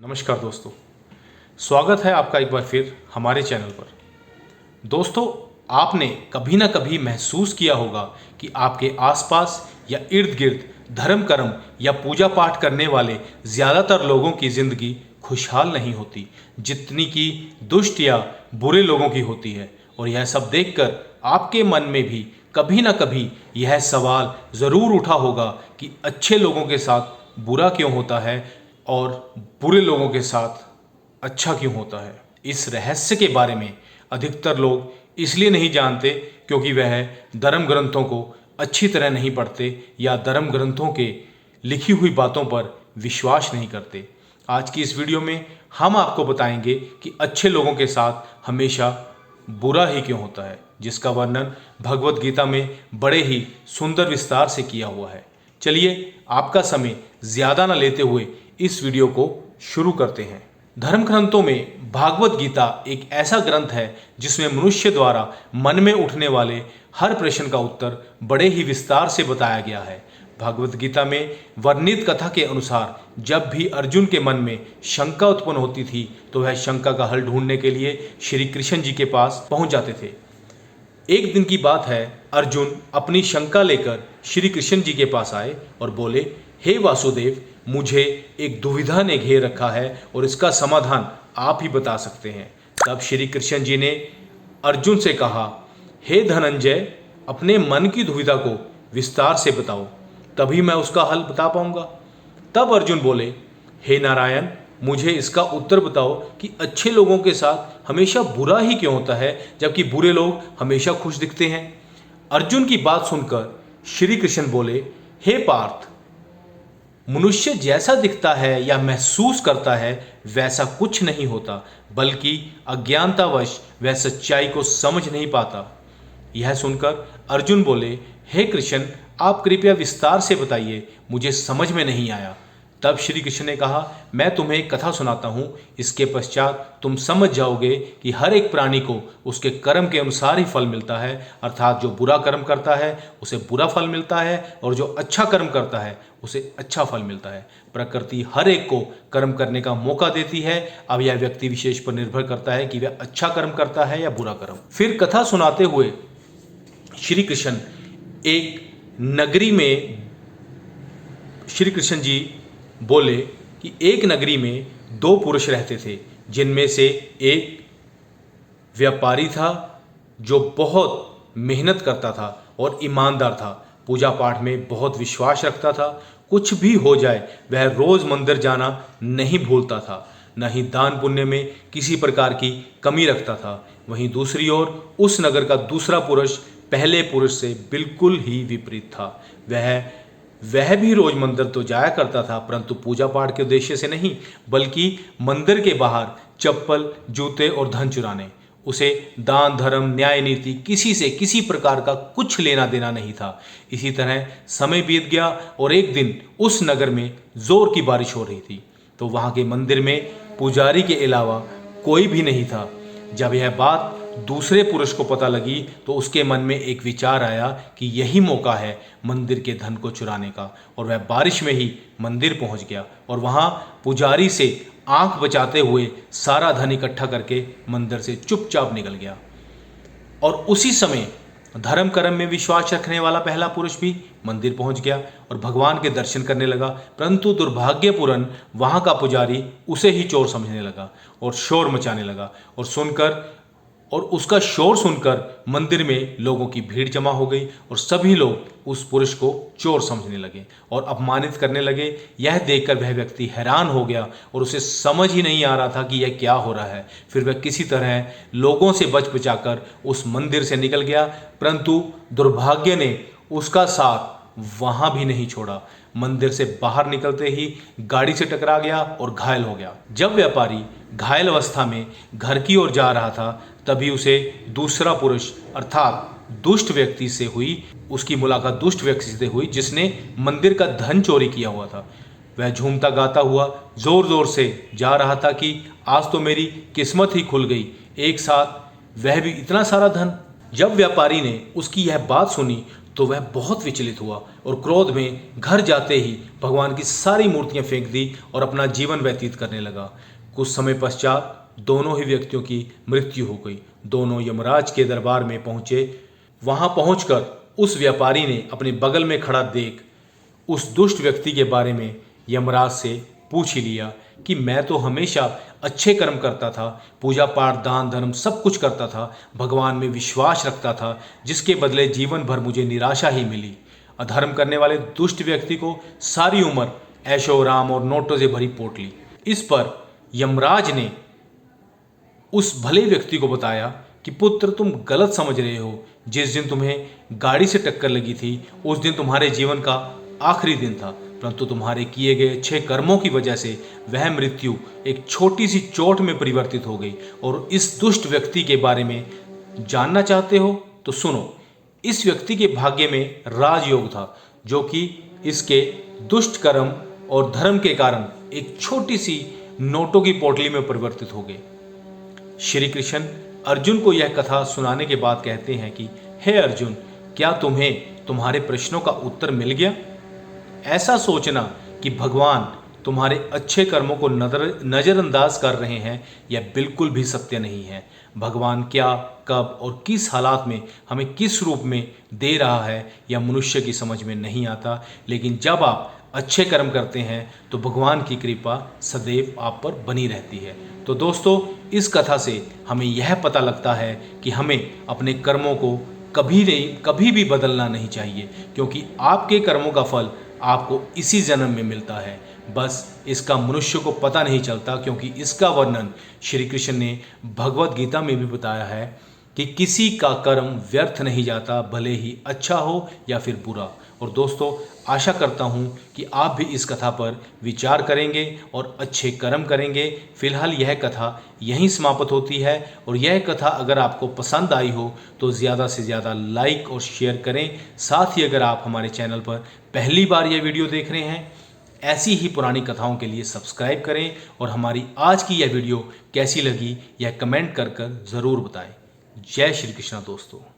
नमस्कार दोस्तों, स्वागत है आपका एक बार फिर हमारे चैनल पर। दोस्तों, आपने कभी ना कभी महसूस किया होगा कि आपके आसपास या इर्द गिर्द धर्म कर्म या पूजा पाठ करने वाले ज़्यादातर लोगों की ज़िंदगी खुशहाल नहीं होती जितनी कि दुष्ट या बुरे लोगों की होती है। और यह सब देखकर आपके मन में भी कभी ना कभी यह सवाल ज़रूर उठा होगा कि अच्छे लोगों के साथ बुरा क्यों होता है और बुरे लोगों के साथ अच्छा क्यों होता है। इस रहस्य के बारे में अधिकतर लोग इसलिए नहीं जानते क्योंकि वह धर्म ग्रंथों को अच्छी तरह नहीं पढ़ते या धर्म ग्रंथों के लिखी हुई बातों पर विश्वास नहीं करते। आज की इस वीडियो में हम आपको बताएंगे कि अच्छे लोगों के साथ हमेशा बुरा ही क्यों होता है, जिसका वर्णन भगवत गीता में बड़े ही सुंदर विस्तार से किया हुआ है। चलिए आपका समय ज़्यादा न लेते हुए इस वीडियो को शुरू करते हैं। धर्म ग्रंथों में भागवत गीता एक ऐसा ग्रंथ है जिसमें मनुष्य द्वारा मन में उठने वाले हर प्रश्न का उत्तर बड़े ही विस्तार से बताया गया है। भागवत गीता में वर्णित कथा के अनुसार जब भी अर्जुन के मन में शंका उत्पन्न होती थी तो वह शंका का हल ढूंढने के लिए श्री कृष्ण जी के पास पहुंच जाते थे। एक दिन की बात है, अर्जुन अपनी शंका लेकर श्री कृष्ण जी के पास आए और बोले, हे वासुदेव, मुझे एक दुविधा ने घेर रखा है और इसका समाधान आप ही बता सकते हैं। तब श्री कृष्ण जी ने अर्जुन से कहा, हे धनंजय, अपने मन की दुविधा को विस्तार से बताओ, तभी मैं उसका हल बता पाऊंगा। तब अर्जुन बोले, हे नारायण, मुझे इसका उत्तर बताओ कि अच्छे लोगों के साथ हमेशा बुरा ही क्यों होता है जबकि बुरे लोग हमेशा खुश दिखते हैं। अर्जुन की बात सुनकर श्री कृष्ण बोले, हे पार्थ, मनुष्य जैसा दिखता है या महसूस करता है वैसा कुछ नहीं होता, बल्कि अज्ञानतावश वह सच्चाई को समझ नहीं पाता। यह सुनकर अर्जुन बोले, हे कृष्ण, आप कृपया विस्तार से बताइए, मुझे समझ में नहीं आया। तब श्री कृष्ण ने कहा, मैं तुम्हें एक कथा सुनाता हूँ, इसके पश्चात तुम समझ जाओगे कि हर एक प्राणी को उसके कर्म के अनुसार ही फल मिलता है। अर्थात जो बुरा कर्म करता है उसे बुरा फल मिलता है और जो अच्छा कर्म करता है उसे अच्छा फल मिलता है। प्रकृति हर एक को कर्म करने का मौका देती है। अब यह व्यक्ति विशेष पर निर्भर करता है कि वह अच्छा कर्म करता है या बुरा कर्म। फिर कथा सुनाते हुए श्री कृष्ण एक नगरी में श्री कृष्ण जी बोले कि एक नगरी में दो पुरुष रहते थे, जिनमें से एक व्यापारी था जो बहुत मेहनत करता था और ईमानदार था, पूजा पाठ में बहुत विश्वास रखता था। कुछ भी हो जाए वह रोज मंदिर जाना नहीं भूलता था, न ही दान पुण्य में किसी प्रकार की कमी रखता था। वहीं दूसरी ओर उस नगर का दूसरा पुरुष पहले पुरुष से बिल्कुल ही विपरीत था। वह भी रोज मंदिर तो जाया करता था, परंतु पूजा पाठ के उद्देश्य से नहीं, बल्कि मंदिर के बाहर चप्पल, जूते और धन चुराने। उसे दान धर्म न्याय नीति किसी से किसी प्रकार का कुछ लेना देना नहीं था। इसी तरह समय बीत गया और एक दिन उस नगर में जोर की बारिश हो रही थी, तो वहां के मंदिर में पुजारी के अलावा कोई भी नहीं था। जब यह बात दूसरे पुरुष को पता लगी तो उसके मन में एक विचार आया कि यही मौका है मंदिर के धन को चुराने का, और वह बारिश में ही मंदिर पहुंच गया और वहां पुजारी से आंख बचाते हुए सारा धन इकट्ठा करके मंदिर से चुपचाप निकल गया। और उसी समय धर्म कर्म में विश्वास रखने वाला पहला पुरुष भी मंदिर पहुंच गया और भगवान के दर्शन करने लगा, परंतु दुर्भाग्यपूर्ण वहां का पुजारी उसे ही चोर समझने लगा और शोर मचाने लगा। और उसका शोर सुनकर मंदिर में लोगों की भीड़ जमा हो गई और सभी लोग उस पुरुष को चोर समझने लगे और अपमानित करने लगे। यह देखकर वह व्यक्ति हैरान हो गया और उसे समझ ही नहीं आ रहा था कि यह क्या हो रहा है। फिर वह किसी तरह लोगों से बच बचाकर उस मंदिर से निकल गया, परंतु दुर्भाग्य ने उसका साथ वहां भी नहीं छोड़ा। मंदिर से बाहर निकलते ही गाड़ी से टकरा गया और घायल हो गया। जब व्यापारी घायल अवस्था में घर की ओर जा रहा था तभी उसे दूसरा पुरुष अर्थात दुष्ट व्यक्ति से हुई। उसकी मुलाकात दुष्ट व्यक्ति से हुई जिसने मंदिर का धन चोरी किया हुआ था। वह झूमता गाता हुआ जोर जोर से जा रहा था कि आज तो मेरी किस्मत ही खुल गई, एक साथ वह भी इतना सारा धन। जब व्यापारी ने उसकी यह बात सुनी तो वह बहुत विचलित हुआ और क्रोध में घर जाते ही भगवान की सारी मूर्तियां फेंक दी और अपना जीवन व्यतीत करने लगा। कुछ समय पश्चात दोनों ही व्यक्तियों की मृत्यु हो गई। दोनों यमराज के दरबार में पहुंचे। वहां पहुंचकर उस व्यापारी ने अपने बगल में खड़ा देख उस दुष्ट व्यक्ति के बारे में यमराज से पूछ ही लिया कि मैं तो हमेशा अच्छे कर्म करता था, पूजा पाठ दान धर्म सब कुछ करता था, भगवान में विश्वास रखता था, जिसके बदले जीवन भर मुझे निराशा ही मिली। अधर्म करने वाले दुष्ट व्यक्ति को सारी उम्र ऐशो आराम और नोटों से भरी पोटली। इस पर यमराज ने उस भले व्यक्ति को बताया कि पुत्र, तुम गलत समझ रहे हो। जिस दिन तुम्हें गाड़ी से टक्कर लगी थी उस दिन तुम्हारे जीवन का आखिरी दिन था, परंतु तुम्हारे किए गए अच्छे कर्मों की वजह से वह मृत्यु एक छोटी सी चोट में परिवर्तित हो गई। और इस दुष्ट व्यक्ति के बारे में जानना चाहते हो तो सुनो। इस व्यक्ति के भाग्य में राजयोग था, जो कि इसके दुष्ट कर्म और धर्म के कारण एक छोटी सी नोटों की पोटली में परिवर्तित हो गए। श्री कृष्ण अर्जुन को यह कथा सुनाने के बाद कहते हैं कि हे अर्जुन, क्या तुम्हें तुम्हारे प्रश्नों का उत्तर मिल गया? ऐसा सोचना कि भगवान तुम्हारे अच्छे कर्मों को नज़रअंदाज कर रहे हैं, यह बिल्कुल भी सत्य नहीं है। भगवान क्या, कब और किस हालात में हमें किस रूप में दे रहा है, यह मनुष्य की समझ में नहीं आता। लेकिन जब आप अच्छे कर्म करते हैं तो भगवान की कृपा सदैव आप पर बनी रहती है। तो दोस्तों, इस कथा से हमें यह पता लगता है कि हमें अपने कर्मों को कभी भी बदलना नहीं चाहिए, क्योंकि आपके कर्मों का फल आपको इसी जन्म में मिलता है। बस इसका मनुष्य को पता नहीं चलता, क्योंकि इसका वर्णन श्री कृष्ण ने भगवत गीता में भी बताया है कि किसी का कर्म व्यर्थ नहीं जाता, भले ही अच्छा हो या फिर बुरा। और दोस्तों, आशा करता हूँ कि आप भी इस कथा पर विचार करेंगे और अच्छे कर्म करेंगे। फिलहाल यह कथा यहीं समाप्त होती है, और यह कथा अगर आपको पसंद आई हो तो ज़्यादा से ज़्यादा लाइक और शेयर करें। साथ ही अगर आप हमारे चैनल पर पहली बार यह वीडियो देख रहे हैं, ऐसी ही पुरानी कथाओं के लिए सब्सक्राइब करें, और हमारी आज की यह वीडियो कैसी लगी यह कमेंट कर ज़रूर बताएं। जय श्री कृष्ण दोस्तों।